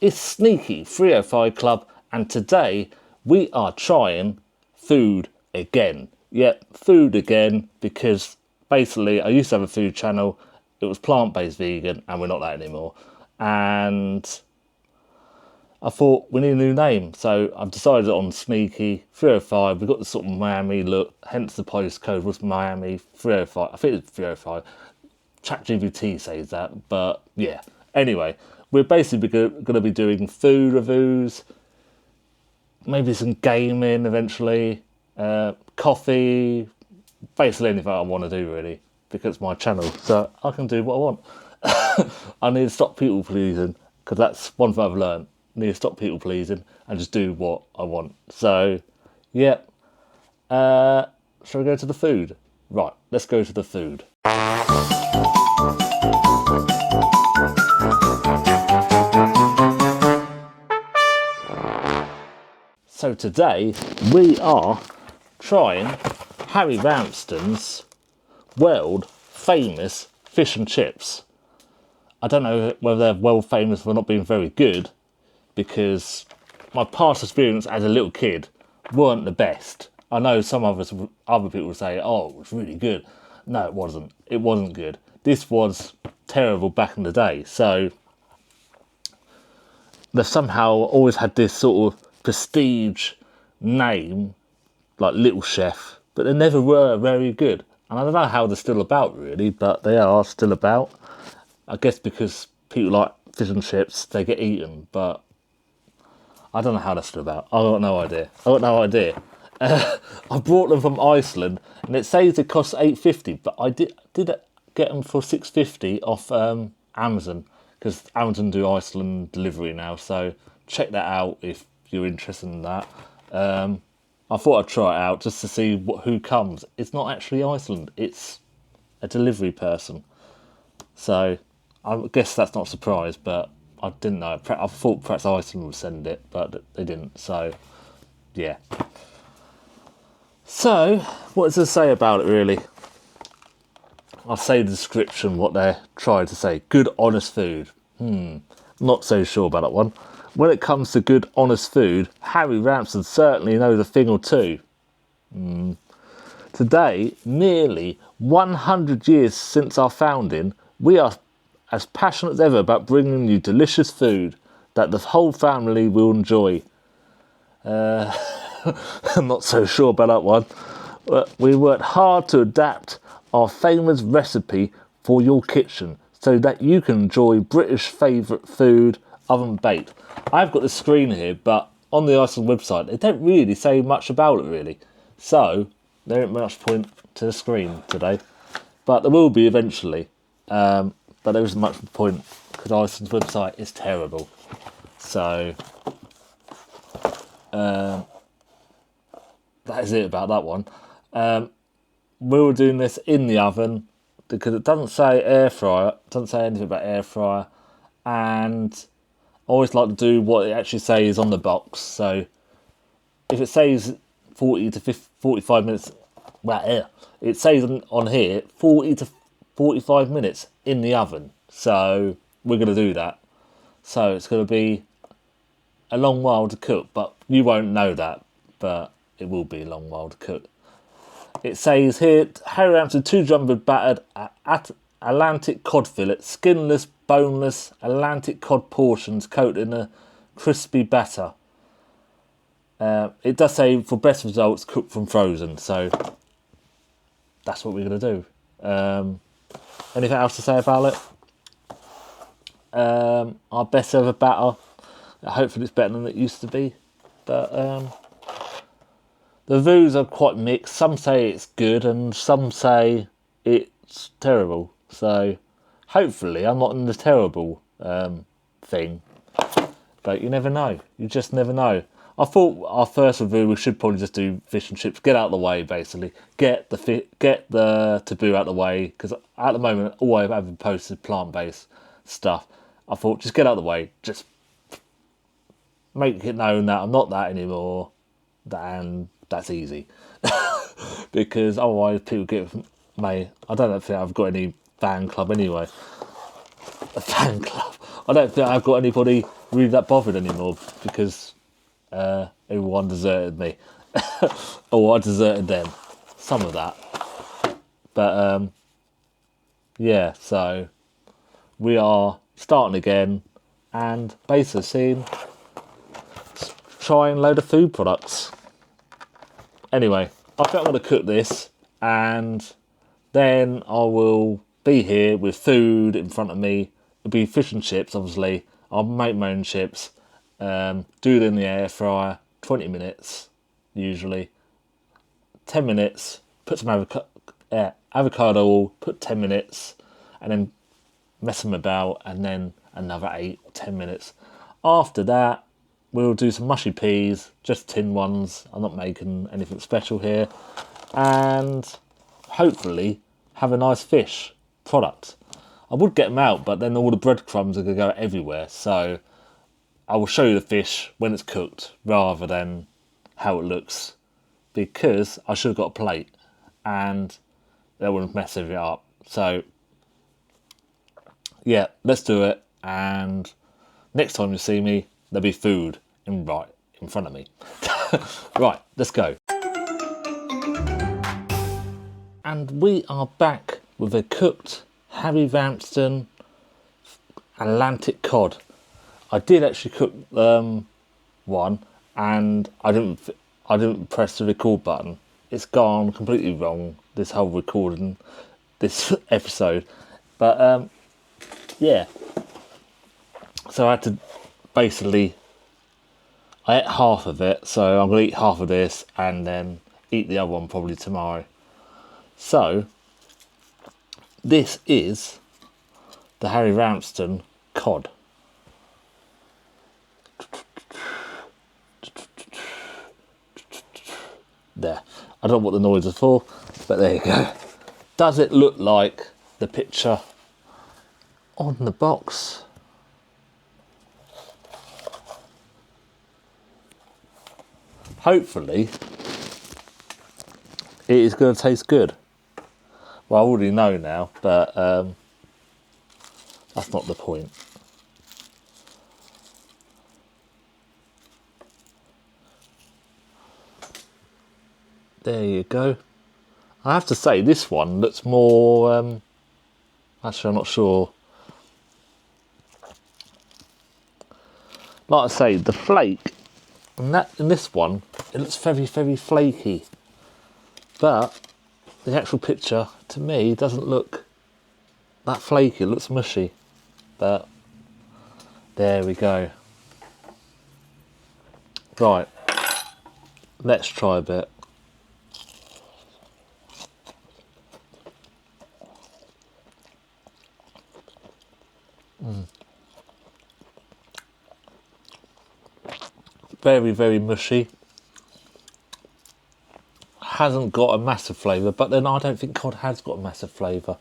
It's Sneaky 305 Club, and today we are trying food again. Yep, food again, because basically I used to have a food channel. It was plant-based vegan, and we're not that anymore. And I thought we need a new name, so I've decided on Sneaky 305. We've got the sort of Miami look, hence the postcode was Miami 305. I think it's 305. ChatGPT says that, but yeah. Anyway, we're basically going to be doing food reviews, maybe some gaming eventually, coffee, basically anything I want to do really, because it's my channel, so I can do what I want. I need to stop people pleasing, because that's one thing I've learned. I need to stop people pleasing and just do what I want. So, yeah. Shall we go to the food? Right, let's go to the food. So today we are trying Harry Ramsden's world famous fish and chips. I don't know whether they're world famous for not being very good, because my past experience as a little kid weren't the best. I know some other people say, oh, it was really good. No, it wasn't. It wasn't good. This was terrible back in the day. So they've somehow always had this sort of prestige name, like Little Chef, but they never were very good. And I don't know how they're still about really, but they are still about. I guess because people like fish and chips, they get eaten, but I don't know how they're still about. I got no idea. I brought them from Iceland, and it says it costs $8.50, but I did get them for $6.50 off Amazon, because Amazon do Iceland delivery now. So check that out if you're interested in that. I thought I'd try it out just to see who comes. It's not actually Iceland; it's a delivery person. So I guess that's not a surprise, but I didn't know. I thought perhaps Iceland would send it, but they didn't. So yeah. So what does it say about it really? I'll say the description, what they're trying to say. Good, honest food. Not so sure about that one. When it comes to good, honest food, Harry Ramsden certainly knows a thing or two. Today, nearly 100 years since our founding, we are as passionate as ever about bringing you delicious food that the whole family will enjoy. I'm not so sure about that one. But we worked hard to adapt our famous recipe for your kitchen so that you can enjoy British favourite food, oven baked. I've got the screen here, but on the Iceland website, they don't really say much about it really. So there ain't much point to the screen today, but there will be eventually. But there isn't much point because Iceland's website is terrible. So that is it about that one. We were doing this in the oven because it doesn't say air fryer. It doesn't say anything about air fryer, and I always like to do what it actually says on the box. So if it says 40 to 45 minutes, well, it says on here 40 to 45 minutes in the oven. So we're going to do that. So it's going to be a long while to cook, but you won't know that, but it will be a long while to cook. It says here, Harry Ramsden 2 jumbo battered Atlantic cod fillets, skinless, boneless Atlantic cod portions coated in a crispy batter. It does say for best results, cooked from frozen, so that's what we're going to do. Anything else to say about it? Our best ever batter. Hopefully it's better than it used to be, but the reviews are quite mixed. Some say it's good and some say it's terrible. So hopefully I'm not in the terrible thing. But you never know. You just never know. I thought our first review we should probably just do fish and chips. Get out of the way, basically. Get the taboo out of the way. Because at the moment, all I've ever posted plant-based stuff. I thought just get out of the way. Just make it known that I'm not that anymore. And that's easy. Because otherwise people get I don't think I've got any fan club anyway. A fan club. I don't think I've got anybody really that bothered anymore because everyone deserted me. Or I deserted them. Some of that. But yeah, so we are starting again and basically seeing trying a load of food products. Anyway, I think I'm going to cook this and then I will be here with food in front of me. It'll be fish and chips, obviously. I'll make my own chips, do it in the air fryer, 20 minutes usually. 10 minutes, put some avocado oil, put 10 minutes, and then mess them about, and then another 8 or 10 minutes. After that, we'll do some mushy peas, just tin ones. I'm not making anything special here. And hopefully have a nice fish product. I would get them out, but then all the breadcrumbs are going to go everywhere. So I will show you the fish when it's cooked rather than how it looks, because I should have got a plate and that wouldn't mess it up. So yeah, let's do it. And next time you see me, there'll be food right in front of me. Right, let's go. And we are back with a cooked Harry Ramsden Atlantic cod. I did actually cook one, and I didn't press the record button. It's gone completely wrong, this whole recording, this episode. But yeah, so I had to basically, I ate half of it, so I'm going to eat half of this and then eat the other one probably tomorrow. So this is the Harry Ramsden cod. There. I don't know what the noise is for, but there you go. Does it look like the picture on the box? Hopefully it is going to taste good. Well, I already know now, but that's not the point. There you go. I have to say, this one looks more... actually, I'm not sure. Like I say, the flake in this one, it looks very, very flaky. But the actual picture, to me, doesn't look that flaky. It looks mushy. But there we go. Right. Let's try a bit. Very, very mushy. Hasn't got a massive flavour, but then I don't think cod has got a massive flavour.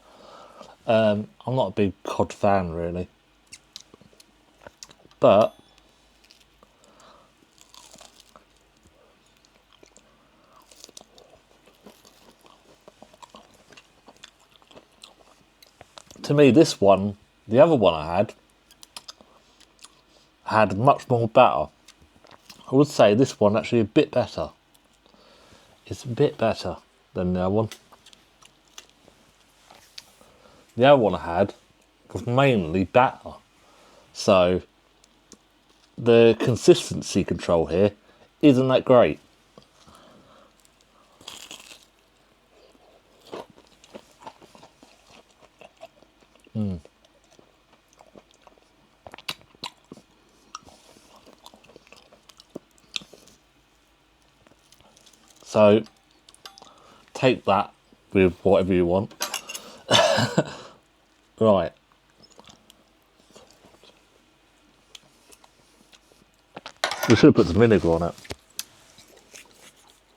I'm not a big cod fan, really. But to me, this one, the other one I had much more batter. I would say this one actually a bit better. It's a bit better than the other one. The other one I had was mainly batter. So the consistency control here isn't that great. So take that with whatever you want. Right. We should have put some vinegar on it.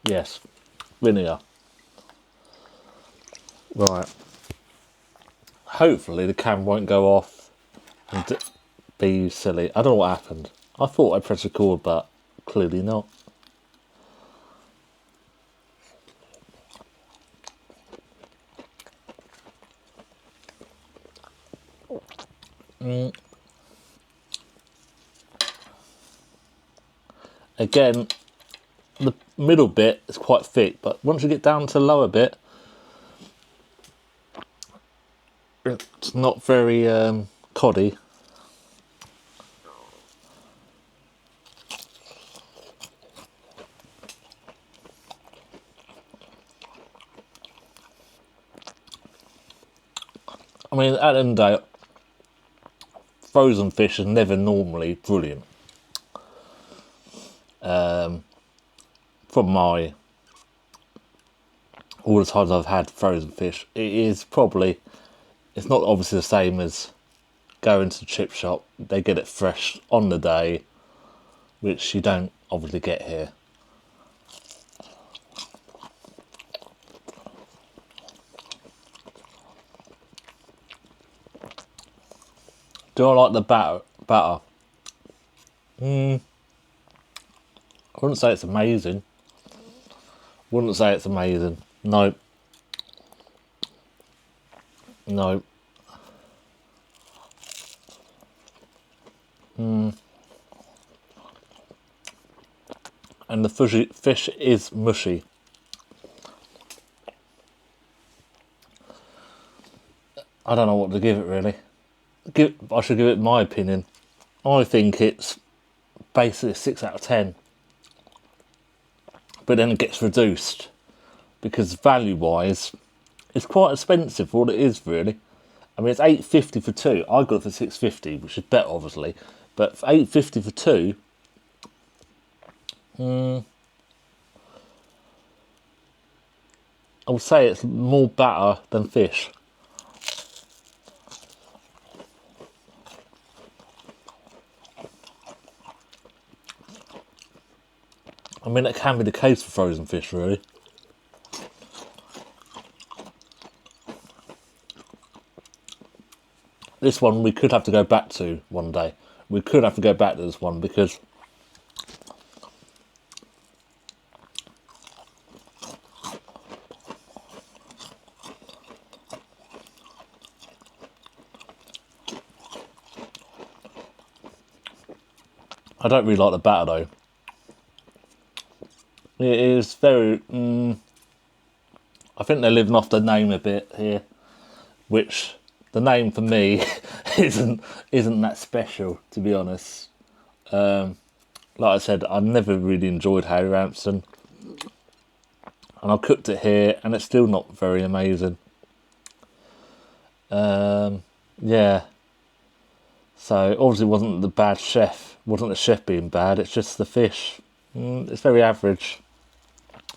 Yes, vinegar. Right. Hopefully the camera won't go off and be silly. I don't know what happened. I thought I pressed record, but clearly not. Again, the middle bit is quite thick, but once you get down to the lower bit, it's not very coddy. I mean, at the end of the day, frozen fish is never normally brilliant. From all the times I've had frozen fish, it is probably, it's not obviously the same as going to the chip shop. They get it fresh on the day, which you don't obviously get here. Do I like the batter? I wouldn't say it's amazing. No. No. And the fish is mushy. I don't know what to give it really. I should give it my opinion. I think it's basically a 6 out of 10. But then it gets reduced because value-wise, it's quite expensive for what it is really. I mean, it's $8.50 for 2. I got it for $6.50, which is better obviously. But for $8.50 for 2, I would say it's more batter than fish. I mean, it can be the case for frozen fish, really. This one we could have to go back to one day. We could have to go back to this one because I don't really like the batter though. It is very. I think they're living off the name a bit here, which the name for me isn't that special, to be honest. Like I said, I never really enjoyed Harry Ramsden, and I cooked it here, and it's still not very amazing. Yeah. So obviously, it wasn't the bad chef. Wasn't the chef being bad? It's just the fish. It's very average.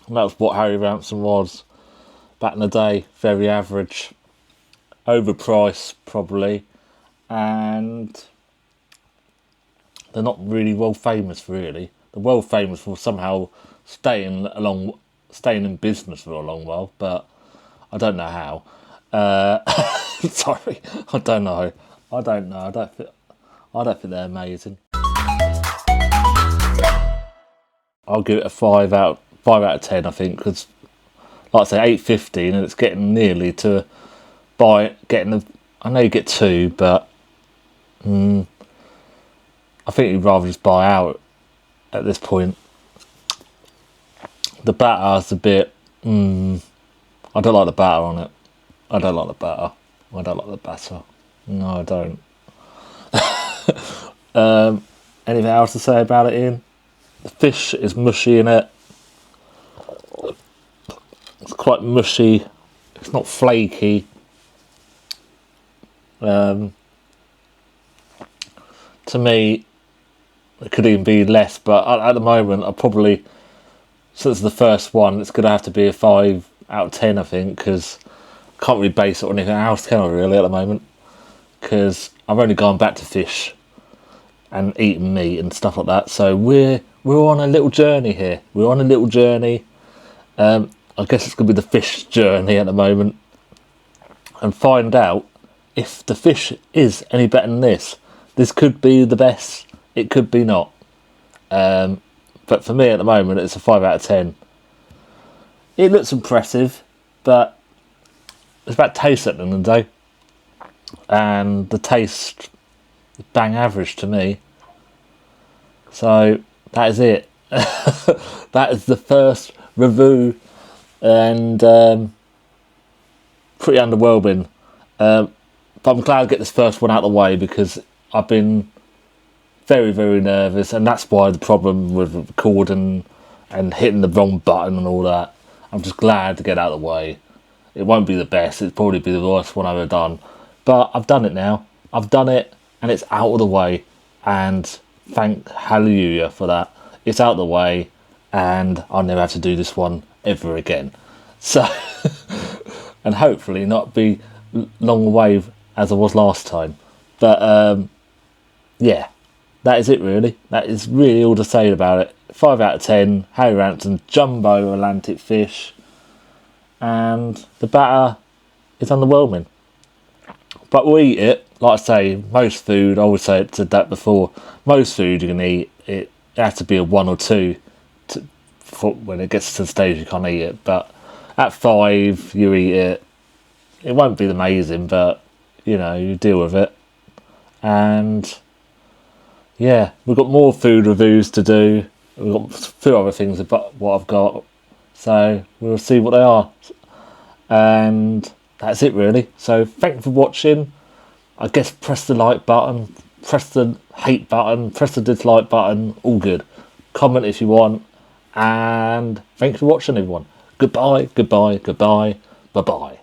And that was what Harry Ramsden was back in the day. Very average, overpriced probably, and they're not really world famous. Really, they're world famous for somehow staying in business for a long while, but I don't know how. Sorry, I don't know. I don't think they're amazing. I'll give it a 5 out of 10. I think because, like I say, $8.50, and it's getting nearly to I know you get 2, but I think you'd rather just buy out at this point. The batter's a bit. I don't like the batter on it. I don't like the batter. No, I don't. Anything else to say about it, Ian? The fish is mushy in it. It's quite mushy. It's not flaky. To me, it could even be less, but at the moment, I probably, since the first one, it's going to have to be a 5 out of 10, I think, because I can't really base it on anything else, can I, really, at the moment? Because I've only gone back to fish and eating meat and stuff like that, so we're on a little journey here. I guess it's going to be the fish journey at the moment, and find out if the fish is any better than this. This could be the best, it could be not. But for me at the moment, it's a 5 out of 10. It looks impressive, but it's about taste at the end of the day. And the taste is bang average to me. So that is it. that is the first review, and pretty underwhelming. But I'm glad to get this first one out of the way, because I've been very, very nervous, and that's why the problem with recording and hitting the wrong button and all that. I'm just glad to get out of the way. It won't be the best, it'll probably be the worst one I've ever done. But I've done it now. I've done it, and it's out of the way, and thank hallelujah for that. It's out of the way, and I'll never have to do this one ever again. So, and hopefully not be long away as I was last time. But yeah, that is it really. That is really all to say about it. 5 out of 10, Harry Ramsden Jumbo Atlantic Fish. And the batter is underwhelming. But we'll eat it. Like I say, most food, I always said that before, most food you can eat, it has to be a 1 or 2 when it gets to the stage you can't eat it. But at 5, you eat it. It won't be amazing, but, you know, you deal with it. And, yeah, we've got more food reviews to do. We've got a few other things about what I've got. So, we'll see what they are. And that's it really. So, thank you for watching. I guess press the like button, press the hate button, press the dislike button, all good. Comment if you want. And thanks for watching everyone. Goodbye, goodbye, goodbye, bye-bye.